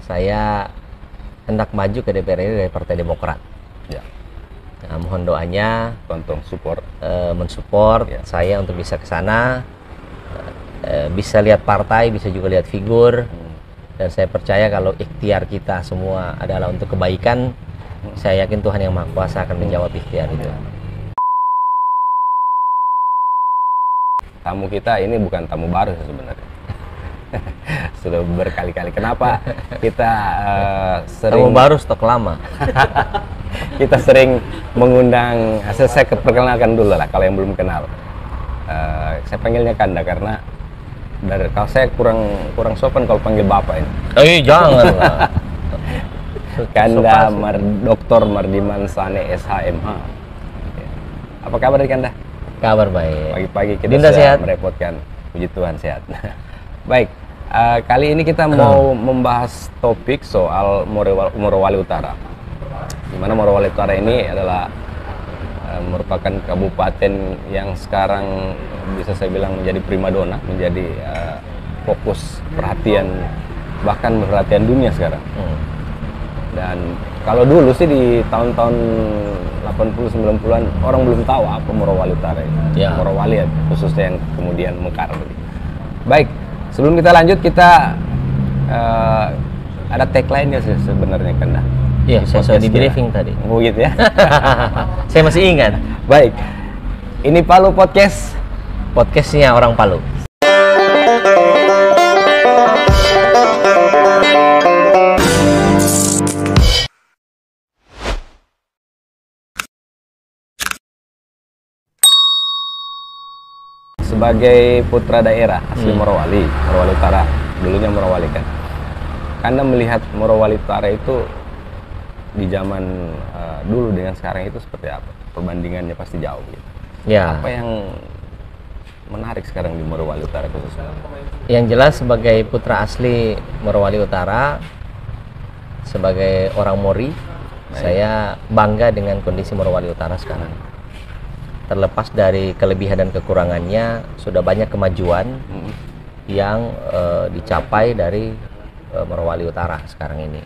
saya hendak maju ke DPR RI dari Partai Demokrat. Ya. Nah, mohon doanya, Tonton support, mensupport saya untuk bisa ke sana, bisa lihat partai, bisa juga lihat figur, dan saya percaya kalau ikhtiar kita semua adalah untuk kebaikan, saya yakin Tuhan Yang Maha Kuasa akan menjawab ikhtiar itu. Tamu kita ini bukan tamu baru sebenarnya. Sudah berkali-kali. Kenapa kita sering Tamu baru stok lama. kita sering mengundang, saya perkenalkan dulu lah kalau yang belum kenal. Saya panggilnya Kanda karena kalau saya kurang sopan kalau panggil bapak ini. Jangan lah. Kanda Dr. Mardiman Sane SHMH. Apa kabar dari Kanda? Kabar baik. Pagi-pagi kita Dinda sehat? merepotkan. Puji Tuhan sehat. Baik, kali ini kita mau membahas topik soal Morowali Utara. Di mana Morowali Utara ini adalah merupakan kabupaten yang sekarang bisa saya bilang menjadi primadona, menjadi fokus perhatian, bahkan perhatian dunia sekarang. Dan kalau dulu sih di tahun-tahun 80-90-an orang belum tahu apa Morowali Utara ini. Ya. Morowali ya, khususnya yang kemudian mekar. Baik, sebelum kita lanjut kita ada tagline-nya sih sebenarnya Kanda. Iya, saya sudah di briefing tadi. Oh gitu ya. Saya masih ingat. Baik. Ini Palu Podcast. Podcastnya orang Palu. Sebagai putra daerah asli Morowali Utara, dulunya Morowali kan. Anda melihat Morowali Utara itu di zaman dulu dengan sekarang itu seperti apa? Perbandingannya pasti jauh gitu. Ya. Apa yang menarik sekarang di Morowali Utara khususnya? Yang jelas sebagai putra asli Morowali Utara, sebagai orang Mori, saya bangga dengan kondisi Morowali Utara sekarang. Terlepas dari kelebihan dan kekurangannya, sudah banyak kemajuan yang dicapai dari Morowali Utara sekarang ini.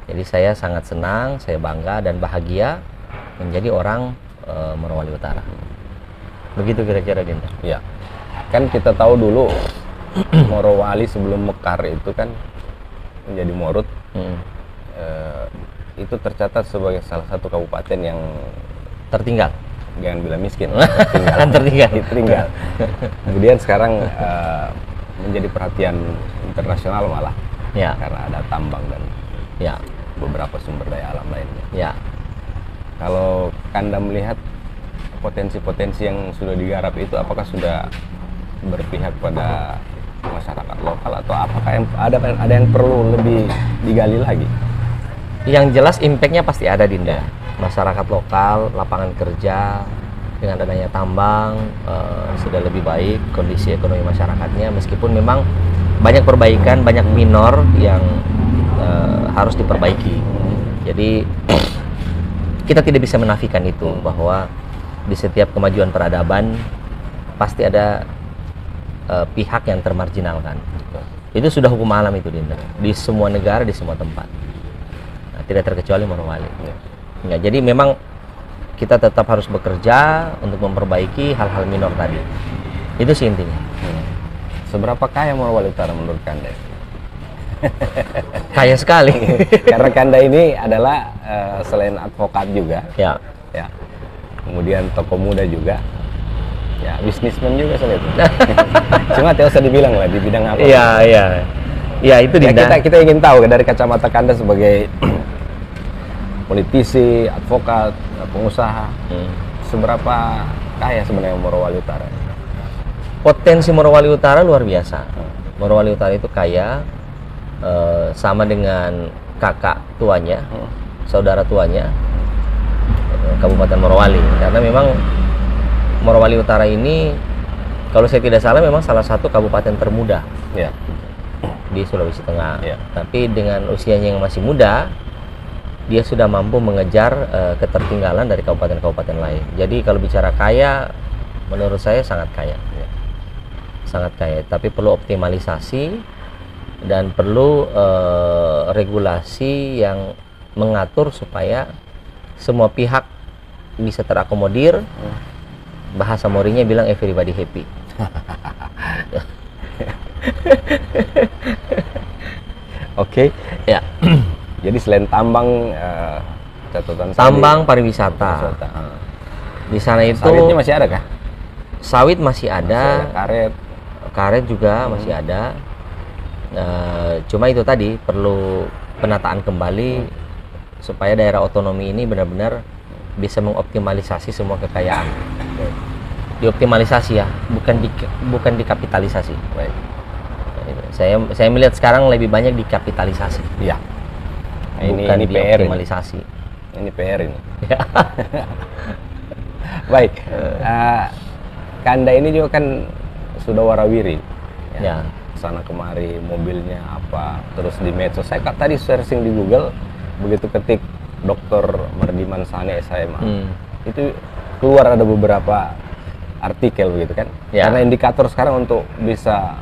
Jadi saya sangat senang, saya bangga dan bahagia menjadi orang Morowali Utara. Begitu kira-kira, Dinda. Ya, kan kita tahu dulu Morowali sebelum mekar itu kan menjadi Morut. Itu tercatat sebagai salah satu kabupaten yang Tertinggal. jangan bilang miskin, tertinggal. Kemudian sekarang menjadi perhatian internasional malah, karena ada tambang dan beberapa sumber daya alam lainnya. Ya. Kalau Kanda melihat potensi-potensi yang sudah digarap itu, apakah sudah berpihak pada masyarakat lokal atau apakah ada yang perlu lebih digali lagi? Yang jelas impact-nya pasti ada, Dinda. Masyarakat lokal, lapangan kerja, dengan adanya tambang sudah lebih baik kondisi ekonomi masyarakatnya, meskipun memang banyak perbaikan, banyak minor yang harus diperbaiki. Jadi kita tidak bisa menafikan itu, bahwa di setiap kemajuan peradaban pasti ada pihak yang termarginalkan. Itu sudah hukum alam itu, Dinda, di semua negara, di semua tempat. Nah, tidak terkecuali Morowali. Ya, jadi memang kita tetap harus bekerja untuk memperbaiki hal-hal minor tadi. Itu sih intinya. Seberapa kaya Morowali Utara menurut Kanda? Kaya sekali. Karena Kanda ini adalah selain advokat juga, ya. Kemudian tokoh muda juga, ya bisnismen juga soal itu. Cuma tidak usah dibilang lah di bidang apa. Iya itu Dinda. Kita ingin tahu dari kacamata Kanda sebagai politisi, advokat, pengusaha, seberapa kaya sebenarnya Morowali Utara? Potensi Morowali Utara luar biasa. Morowali Utara itu kaya, sama dengan kakak tuanya, saudara tuanya, Kabupaten Morowali. Karena memang Morowali Utara ini, kalau saya tidak salah, memang salah satu kabupaten termuda di Sulawesi Tengah. Tapi dengan usianya yang masih muda, dia sudah mampu mengejar ketertinggalan dari kabupaten-kabupaten lain. Jadi kalau bicara kaya, menurut saya sangat kaya. Sangat kaya, tapi perlu optimalisasi dan perlu regulasi yang mengatur supaya semua pihak bisa terakomodir. Bahasa Morinya bilang everybody happy. Oke. Ya. Jadi selain tambang, catatan Tambang, pariwisata. Di sana itu sawitnya masih ada kah? sawit masih Masih ada ada, karet. karet juga masih ada. Cuma itu tadi perlu penataan kembali supaya daerah otonomi ini benar-benar bisa mengoptimalisasi semua kekayaan. Dioptimalisasi ya, bukan dikapitalisasi. Baik. Saya melihat sekarang lebih banyak dikapitalisasi, Iya. Nah, bukan ini PR ini. dioptimalisasi. Ini PR ini. Baik. Kanda ini juga kan sudah warawiri. Ya. Sana kemari mobilnya apa, terus di medsos. Saya tadi searching di Google, begitu ketik Dr. Mardiman Sane SMA, itu keluar ada beberapa artikel begitu kan. Ya. Karena indikator sekarang untuk bisa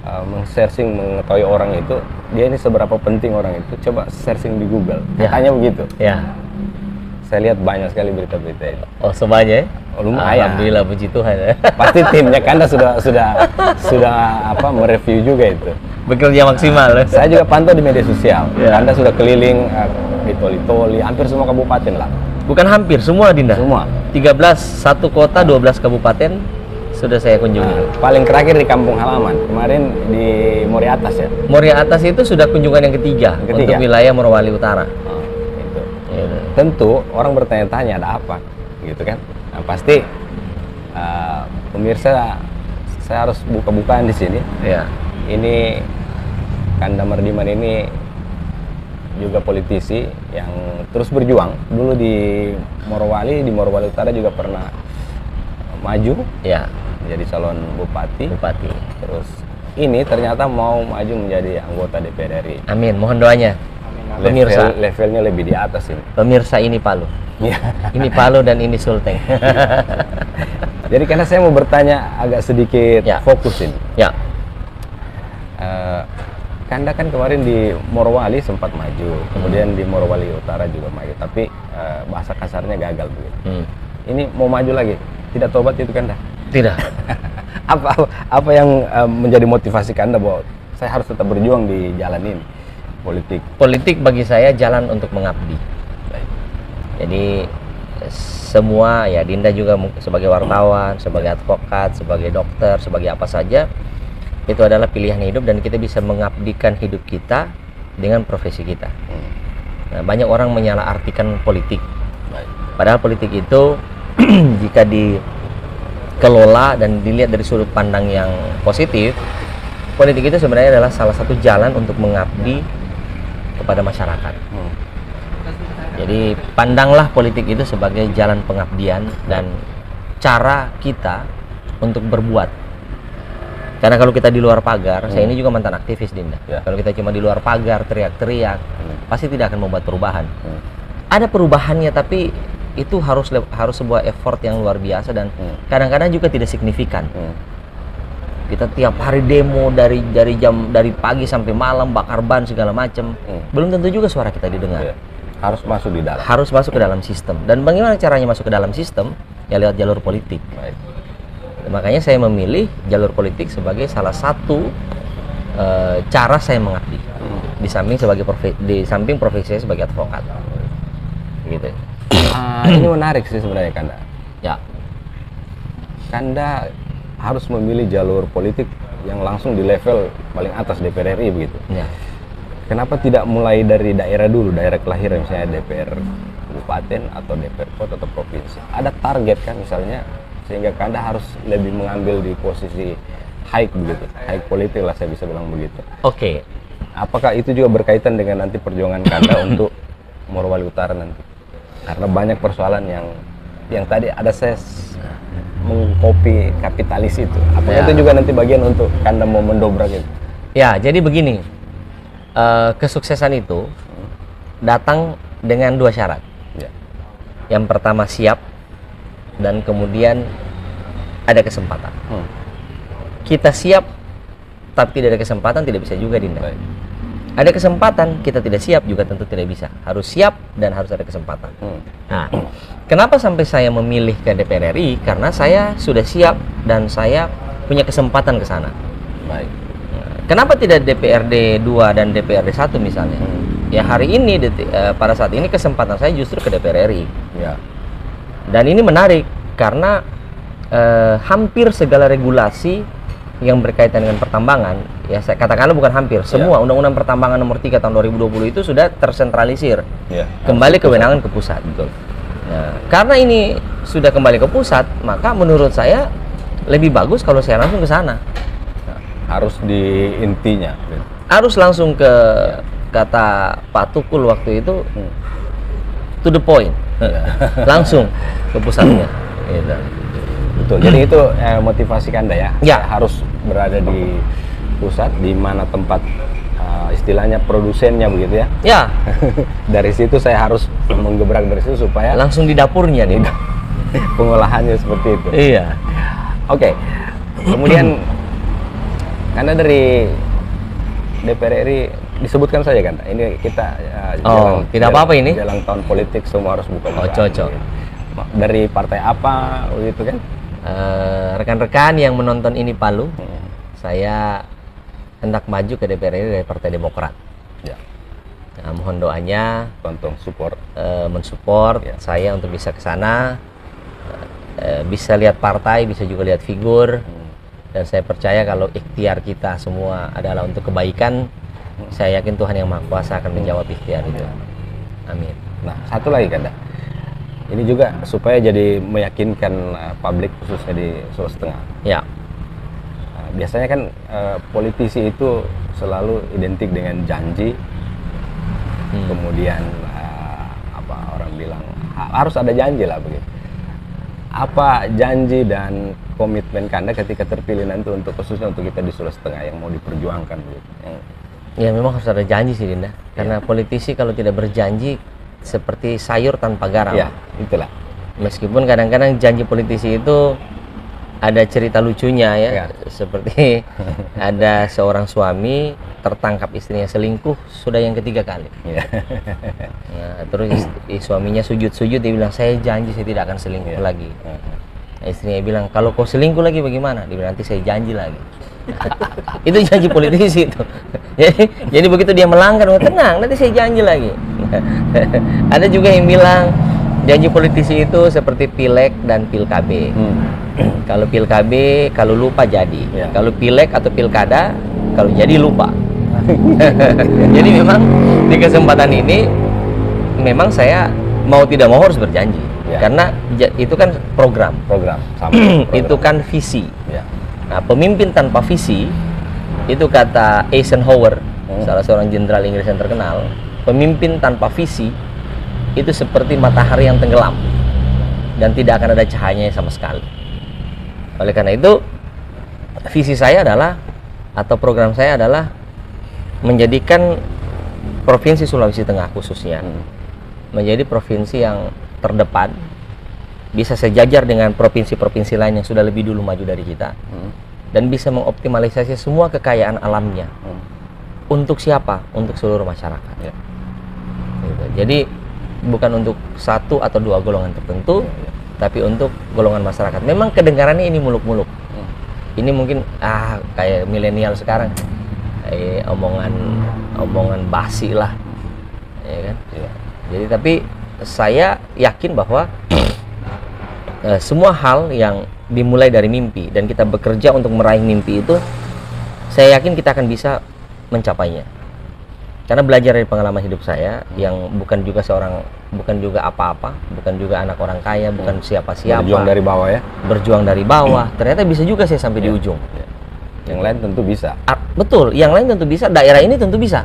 men-searching mengetahui orang itu, dia ini seberapa penting orang itu, coba searching di Google. Ya. Katanya begitu. Ya. Saya lihat banyak sekali berita-berita itu. Oh, semuanya ya? Oh, lumayan. Alhamdulillah, puji Tuhan ya. Pasti timnya Kanda sudah apa mereview juga itu. Bekerja maksimal. Saya juga pantau di media sosial. Ya. Kanda sudah keliling di Toli-Toli, hampir semua kabupaten lah. Bukan hampir, semua Dinda. Semua. 13, satu kota, 12 kabupaten sudah saya kunjungi. Paling terakhir di kampung halaman, kemarin di Mori Atas ya. Mori Atas itu sudah kunjungan yang ketiga, Yang ketiga? untuk wilayah Morowali Utara. Itu. Gitu. Tentu orang bertanya-tanya ada apa, gitu kan? Nah, pasti pemirsa, saya harus buka-bukaan di sini. Ya. Ini Kanda Mardiman ini juga politisi yang terus berjuang. Dulu di Morowali Utara juga pernah maju Ya, menjadi calon bupati. Bupati. Terus ini ternyata mau maju menjadi anggota DPR RI. Amin, mohon doanya. Pemirsa, Levelnya lebih di atas ini. pemirsa ini Palu. Iya. Ini Palu dan ini Sulteng. Jadi karena saya mau bertanya agak sedikit Ya. fokus ini. Ya, Kanda kan kemarin di Morowali sempat maju, kemudian di Morowali Utara juga maju, tapi bahasa kasarnya gagal begitu. Ini mau maju lagi, tidak tobat itu Kanda? tidak. Apa yang menjadi motivasi Kanda bahwa saya harus tetap berjuang di jalan ini politik? Politik bagi saya jalan untuk mengabdi. Jadi semua ya, Dinda juga sebagai wartawan, sebagai advokat, sebagai dokter, sebagai apa saja, itu adalah pilihan hidup dan kita bisa mengabdikan hidup kita dengan profesi kita. Nah, banyak orang menyalahartikan politik. Padahal politik itu jika dikelola dan dilihat dari sudut pandang yang positif, politik itu sebenarnya adalah salah satu jalan untuk mengabdi kepada masyarakat. Jadi pandanglah politik itu sebagai jalan pengabdian dan cara kita untuk berbuat. Karena kalau kita di luar pagar, saya ini juga mantan aktivis Dinda. Ya. Kalau kita cuma di luar pagar teriak-teriak, pasti tidak akan membuat perubahan. Ada perubahannya, tapi itu harus sebuah effort yang luar biasa dan kadang-kadang juga tidak signifikan. Kita tiap hari demo dari pagi sampai malam, bakar ban segala macam. Belum tentu juga suara kita didengar. Ya. Harus masuk di dalam. Harus masuk ke dalam sistem. Dan bagaimana caranya masuk ke dalam sistem? Ya lewat jalur politik. Baik. Makanya saya memilih jalur politik sebagai salah satu cara saya mengabdi. Di samping profesi saya sebagai advokat. Gitu. Ini menarik sih sebenarnya Kanda. Ya. Kanda harus memilih jalur politik yang langsung di level paling atas DPR RI begitu. Ya. Kenapa tidak mulai dari daerah dulu, daerah kelahiran, misalnya DPR kabupaten atau DPR kota atau provinsi? Ada target kan misalnya, sehingga Kanda harus lebih mengambil di posisi high begitu, high politik lah saya bisa bilang begitu. Oke. Apakah itu juga berkaitan dengan nanti perjuangan Kanda untuk Morowali Utara nanti? Karena banyak persoalan yang tadi ada saya mengcopy kapitalis itu. Apakah Ya. itu juga nanti bagian untuk Kanda mau mendobrak itu? Ya, jadi begini. Kesuksesan itu datang dengan dua syarat. Ya. Yang pertama siap, dan kemudian ada kesempatan. Kita siap tapi tidak ada kesempatan, tidak bisa juga Dinda. Baik. Ada kesempatan, kita tidak siap juga tentu tidak bisa. Harus siap dan harus ada kesempatan. Nah, kenapa sampai saya memilih ke DPR RI? Karena saya sudah siap dan saya punya kesempatan ke sana. Baik. Kenapa tidak DPRD 2 dan DPRD 1 misalnya? Ya hari ini, pada saat ini kesempatan saya justru ke DPR RI. Ya. Dan ini menarik karena hampir segala regulasi yang berkaitan dengan pertambangan, ya saya katakanlah bukan hampir, semua Undang-Undang Pertambangan Nomor 3 Tahun 2020 itu sudah tersentralisir, kembali kewenangan ke pusat. Betul. Nah, karena ini sudah kembali ke pusat, maka menurut saya lebih bagus kalau saya langsung ke sana. Harus di intinya. Harus langsung ke, kata Pak Tukul waktu itu, to the point, langsung ke pusatnya. Gitu. Betul. Jadi itu motivasi Anda ya. Ya. Harus berada di pusat, di mana tempat istilahnya produsennya begitu ya. Ya. Dari situ saya harus menggebrak dari situ supaya Langsung di dapurnya nih. pengolahannya seperti itu. Iya. Oke. Kemudian Anda dari DPR RI disebutkan saja kan. Ini kita tidak apa-apa ini. Jalan tahun politik semua harus buka. Cocok. Dari partai apa gitu kan? Rekan-rekan yang menonton ini Palu, saya hendak maju ke DPR RI dari Partai Demokrat. Ya. Nah, mohon doanya, Tonton support, mensupport saya untuk bisa ke sana, bisa lihat partai, bisa juga lihat figur, dan saya percaya kalau ikhtiar kita semua adalah untuk kebaikan, saya yakin Tuhan Yang Maha Kuasa akan menjawab ikhtiar itu. Amin. Nah, satu lagi kan, ini juga supaya jadi meyakinkan publik khususnya di Sulawesi Tengah. Ya. Biasanya kan politisi itu selalu identik dengan janji, kemudian apa orang bilang harus ada janji lah begitu. Apa janji dan komitmen Anda ketika terpilih nanti untuk khususnya untuk kita di Sulawesi Tengah yang mau diperjuangkan begitu? Ya memang harus ada janji sih Dinda, karena politisi kalau tidak berjanji seperti sayur tanpa garam. Ya, itulah. Meskipun kadang-kadang janji politisi itu ada cerita lucunya ya. Seperti ada seorang suami tertangkap istrinya selingkuh sudah yang ketiga kali. Ya. Nah, terus suaminya sujud-sujud, dia bilang saya janji saya tidak akan selingkuh lagi. Nah, istrinya bilang kalau kau selingkuh lagi bagaimana? Dia bilang nanti saya janji lagi. Itu janji politisi itu. Jadi begitu dia melanggar, tenang nanti saya janji lagi. Ada juga yang bilang janji politisi itu seperti pileg dan pilkab. Kalau pilkab kalau lupa jadi, kalau pileg atau pilkada kalau jadi lupa. Jadi memang di kesempatan ini memang saya mau tidak mau harus berjanji, karena itu kan program sama itu kan visi. Nah, pemimpin tanpa visi itu kata Eisenhower, salah seorang jenderal Inggris yang terkenal. Pemimpin tanpa visi itu seperti matahari yang tenggelam dan tidak akan ada cahayanya sama sekali. Oleh karena itu, visi saya adalah atau program saya adalah menjadikan Provinsi Sulawesi Tengah khususnya menjadi provinsi yang terdepan, bisa sejajar dengan provinsi-provinsi lain yang sudah lebih dulu maju dari kita, dan bisa mengoptimalisasi semua kekayaan alamnya. Untuk siapa? Untuk seluruh masyarakat. Gitu. Jadi bukan untuk satu atau dua golongan tertentu, tapi untuk golongan masyarakat. Memang kedengarannya ini muluk-muluk. Ini mungkin kayak milenial sekarang, omongan basi lah, ya kan? Jadi tapi saya yakin bahwa semua hal yang dimulai dari mimpi dan kita bekerja untuk meraih mimpi itu, saya yakin kita akan bisa mencapainya. Karena belajar dari pengalaman hidup saya yang bukan juga apa-apa, bukan juga anak orang kaya, bukan siapa-siapa. Berjuang dari bawah ya. Berjuang dari bawah. Ternyata bisa juga saya sampai di ujung. Yang lain tentu bisa. Betul, yang lain tentu bisa, daerah ini tentu bisa.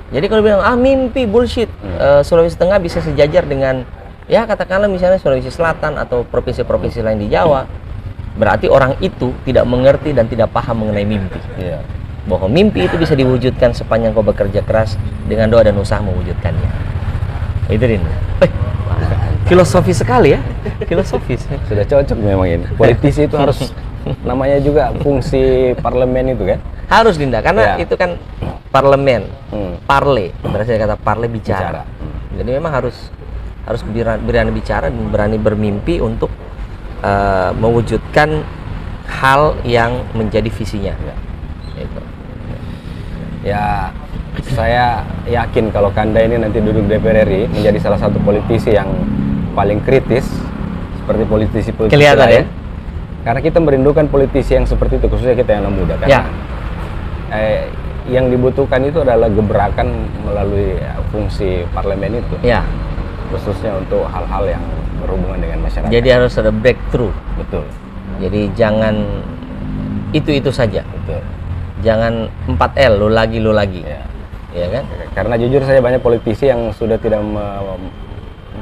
Jadi kalau bilang mimpi bullshit, Sulawesi Tengah bisa sejajar dengan ya katakanlah misalnya Sulawesi Selatan atau provinsi-provinsi lain di Jawa, berarti orang itu tidak mengerti dan tidak paham mengenai mimpi. Bahwa mimpi itu bisa diwujudkan sepanjang kau bekerja keras dengan doa dan usaha mewujudkannya. Itu Din. Filosofis sekali ya, filosofis. Sudah cocok memang ini. Politisi itu harus namanya juga fungsi parlemen itu kan. Harus Dinda, karena itu kan parlemen, parle, berarti kata parle bicara. Jadi memang harus berani bicara dan berani bermimpi untuk mewujudkan hal yang menjadi visinya. Gitu. Ya, saya yakin kalau Kanda ini nanti duduk DPR RI menjadi salah satu politisi yang paling kritis seperti politisi-politisi kelihatan lain. ya. Karena kita merindukan politisi yang seperti itu, khususnya kita yang anak muda. Karena yang dibutuhkan itu adalah gebrakan melalui fungsi parlemen itu. Ya. Khususnya untuk hal-hal yang berhubungan dengan masyarakat. Jadi harus ada breakthrough. Betul. Jadi jangan itu saja. Betul. Jangan 4L, lo lagi. Ya kan? Karena jujur saya banyak politisi yang sudah tidak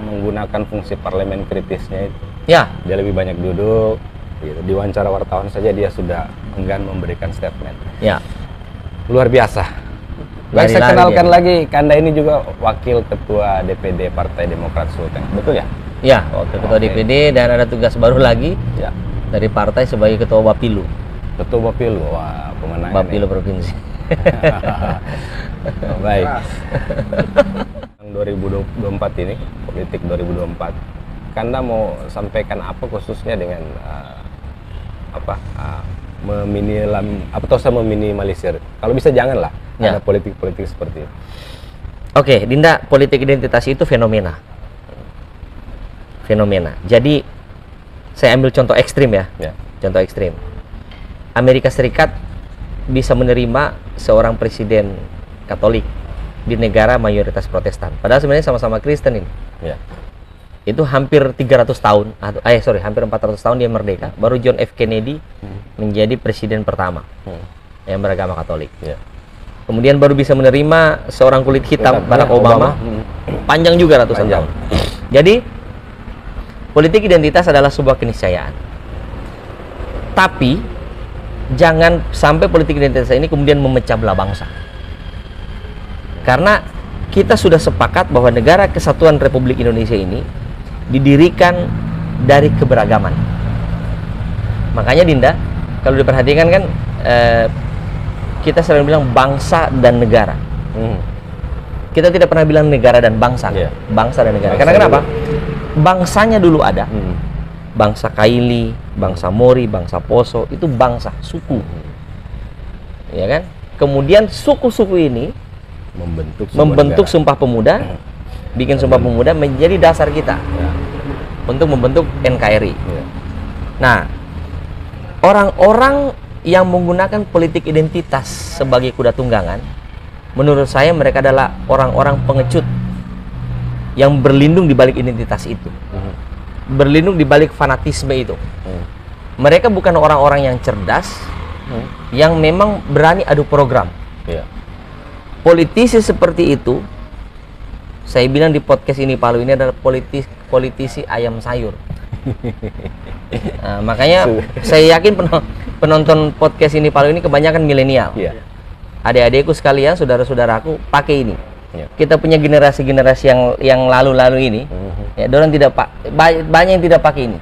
menggunakan fungsi parlemen kritisnya itu. Ya. Dia lebih banyak duduk, gitu. Di wawancara wartawan saja dia sudah enggan memberikan statement. Ya. Luar biasa. Baik, saya kenalkan lagi, Kanda ini juga wakil ketua DPD Partai Demokrat Sulteng. Betul ya? Ya, wakil ketua DPD dan ada tugas baru lagi dari partai sebagai ketua Bapilu. Ketua Bapilu, wah pemenangan. Bapilu Provinsi. Baik. 2024 ini, politik 2024. Kanda mau sampaikan apa khususnya dengan meminimalisir? Kalau bisa janganlah ada politik-politik seperti itu. Oke, Dinda, politik identitas itu fenomena. Jadi saya ambil contoh ekstrim ya. Contoh ekstrim. Amerika Serikat bisa menerima seorang presiden Katolik di negara mayoritas Protestan. Padahal sebenarnya sama-sama Kristen ini. Itu hampir 300 tahun, hampir 400 tahun dia merdeka. Baru John F. Kennedy menjadi presiden pertama yang beragama Katolik. Kemudian baru bisa menerima seorang kulit hitam, Barack Obama. Panjang juga ratusan tahun. Jadi politik identitas adalah sebuah keniscayaan. Tapi jangan sampai politik identitas ini kemudian memecah belah bangsa. Karena kita sudah sepakat bahwa negara kesatuan Republik Indonesia ini didirikan dari keberagaman. Makanya Dinda, kalau diperhatikan kan kita selalu bilang bangsa dan negara. Kita tidak pernah bilang negara dan bangsa. Bangsa dan negara. Karena kenapa? Bangsanya dulu ada. Bangsa Kaili, bangsa Mori, bangsa Poso, itu bangsa, suku. Ya kan? Kemudian suku-suku ini membentuk Sumpah Pemuda, bikin Sumpah Pemuda menjadi dasar kita untuk membentuk NKRI. Nah, orang-orang yang menggunakan politik identitas sebagai kuda tunggangan, menurut saya mereka adalah orang-orang pengecut yang berlindung di balik identitas itu, berlindung di balik fanatisme itu. Mereka bukan orang-orang yang cerdas, yang memang berani adu program. Politisi seperti itu, saya bilang di podcast ini Palu ini adalah politisi ayam sayur. Nah, makanya saya yakin penonton podcast ini Palu ini kebanyakan milenial. Adik-adikku sekalian, saudara-saudaraku, pakai ini. Kita punya generasi-generasi yang lalu-lalu ini, ya, dorang tidak banyak yang tidak pakai ini.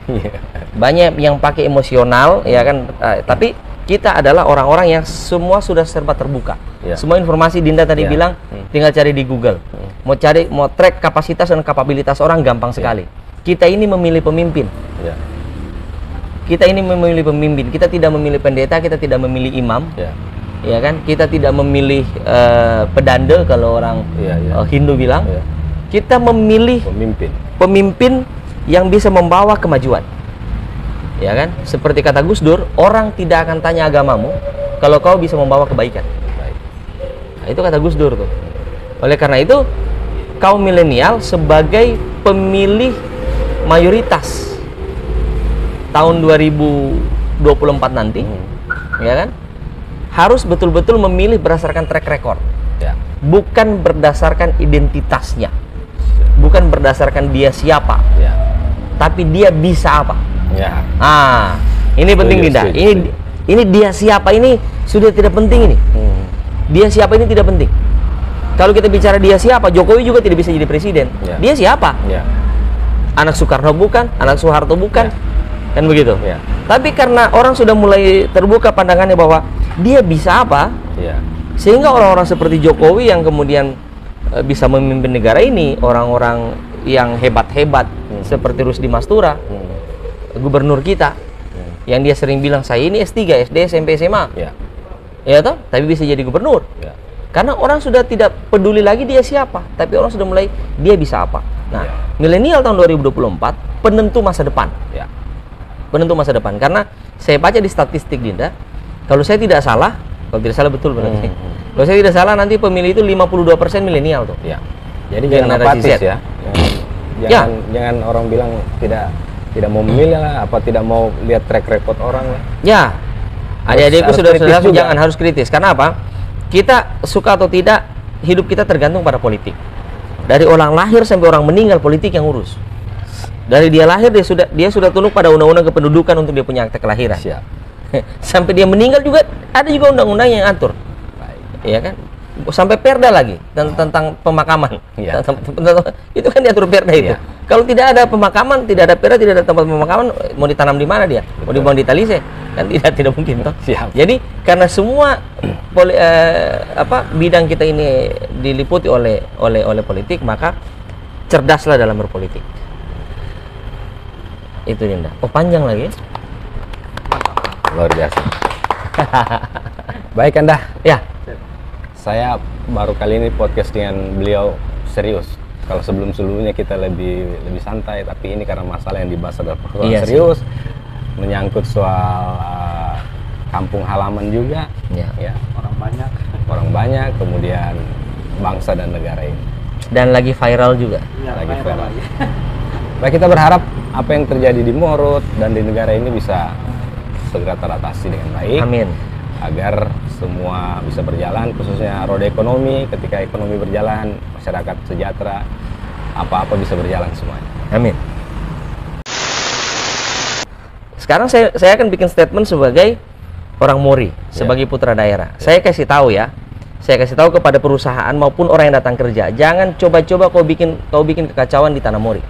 Banyak yang pakai emosional, ya kan. Tapi kita adalah orang-orang yang semua sudah serba terbuka. Semua informasi Dinda tadi bilang tinggal cari di Google. Mau track kapasitas dan kapabilitas orang gampang sekali. Kita ini memilih pemimpin. Kita ini memilih pemimpin. Kita tidak memilih pendeta, kita tidak memilih imam. Ya kan? Kita tidak memilih pedanda kalau orang Hindu bilang. Kita memilih pemimpin yang bisa membawa kemajuan. Ya kan? Seperti kata Gus Dur, orang tidak akan tanya agamamu kalau kau bisa membawa kebaikan. Nah, itu kata Gus Dur tuh. Oleh karena itu, kaum milenial sebagai pemilih mayoritas tahun 2024 nanti, ya kan? Harus betul-betul memilih berdasarkan track record. Bukan berdasarkan identitasnya. Bukan berdasarkan dia siapa. Tapi dia bisa apa. Ini penting Dinda. Ini dia siapa ini sudah tidak penting ini. Dia siapa ini tidak penting. Kalau kita bicara dia siapa, Jokowi juga tidak bisa jadi presiden. Dia siapa? Anak Soekarno bukan, anak Soeharto bukan, kan begitu. Tapi karena orang sudah mulai terbuka pandangannya bahwa dia bisa apa, Sehingga orang-orang seperti Jokowi yang kemudian bisa memimpin negara ini, orang-orang yang hebat-hebat seperti Rusdi Mastura, gubernur kita, yang dia sering bilang saya ini S3, SD, SMP, SMA, ya toh, tapi bisa jadi gubernur. Karena orang sudah tidak peduli lagi dia siapa, tapi orang sudah mulai dia bisa apa. Nah, milenial tahun 2024 penentu masa depan. Penentu masa depan. Karena saya baca di statistik Dinda, kalau saya tidak salah, betul berarti. Kalau saya tidak salah nanti pemilih itu 52% milenial tuh. Jadi jangan apatis ya. Jangan orang bilang tidak mau memilih lah, apa tidak mau lihat track record orang lah. Adik-adikku sudah jangan, harus kritis. Karena apa? Kita suka atau tidak, hidup kita tergantung pada politik. Dari orang lahir sampai orang meninggal, politik yang urus. Dari dia lahir dia sudah tunduk pada undang-undang kependudukan untuk dia punya akte kelahiran. Sampai dia meninggal juga ada juga undang-undang yang atur. Iya kan? Sampai perda lagi tentang pemakaman. Itu kan diatur perda itu. Kalau tidak ada pemakaman, tidak ada perda, tidak ada tempat pemakaman, mau ditanam di mana dia? Mau dibuang di Talise? Kan tidak mungkin toh. Jadi karena semua bidang kita ini diliputi oleh politik, maka cerdaslah dalam berpolitik. Itu Dinda. Oh, panjang lagi. Luar biasa. Baik Anda. Saya baru kali ini podcast dengan beliau serius. Kalau sebelumnya kita lebih santai, tapi ini karena masalah yang dibahas adalah persoalan serius, menyangkut soal kampung halaman juga, orang banyak, kemudian bangsa dan negara ini. Dan lagi viral juga. Lagi viral. Baik, kita berharap apa yang terjadi di Morut dan di negara ini bisa segera teratasi dengan baik. Amin. Agar semua bisa berjalan, khususnya roda ekonomi. Ketika ekonomi berjalan, masyarakat sejahtera, apa-apa bisa berjalan semuanya. Amin. Sekarang saya akan bikin statement sebagai orang Mori, sebagai putra daerah. Saya kasih tahu kepada perusahaan maupun orang yang datang kerja, jangan coba-coba kau bikin kekacauan di tanah Mori.